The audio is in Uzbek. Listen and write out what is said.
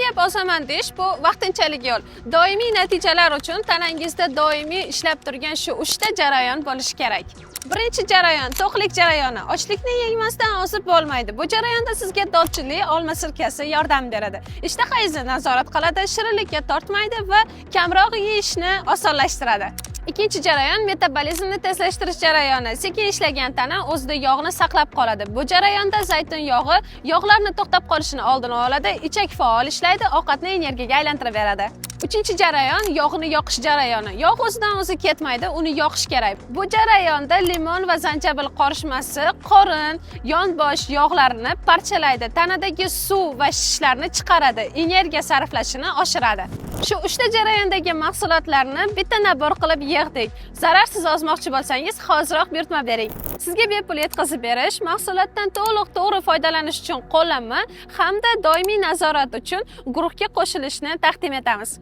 gap ozaman deyish bu vaqtinchalik yo'l. Doimiy natijalar uchun tanangizda doimiy ishlab turgan shu 3 ta jarayon bo'lishi kerak. Birinchi jarayon to'qlik jarayoni. Ochlikni yengmasdan ozib bo'lmaydi. Bu jarayonda sizga dolchili olma sirkasi yordam beradi. Ishtahangizni nazorat qiladi, shirinlikka tortmaydi va kamroq yeyishni osonlashtiradi. Ikkinchi jarayon metabolizmni tezlashtirish jarayoni. Sekin ishlagan tana o'zida yog'ni saqlab qoladi. Bu jarayonda zaytun yog'i yog'larni to'xtab qolishini oldini oladi, ichak faol ishlaydi, ovqatni energiyaga aylantirib beradi. Uchinchi jarayon yog'ni yoqish jarayoni. Yog' o'zidan o'zi ketmaydi, uni yoqish kerak. Bu jarayonda limon va zanjabil qorishmasi qorin, yonbosh yog'larini parchalaydi, tanadagi suv va shishlarni chiqaradi, energiya sarflashini oshiradi. Shu 3 ta jarayondagi mahsulotlarni bitta nabor qilib yig'dik. Zararsiz ozmoqchi bo'lsangiz, hoziroq buyurtma bering. Sizga bepul yetkazib berish, mahsulotdan to'liq to'g'ri foydalanish uchun qo'llanma hamda doimiy nazorat uchun guruhga qo'shilishni taqdim etamiz.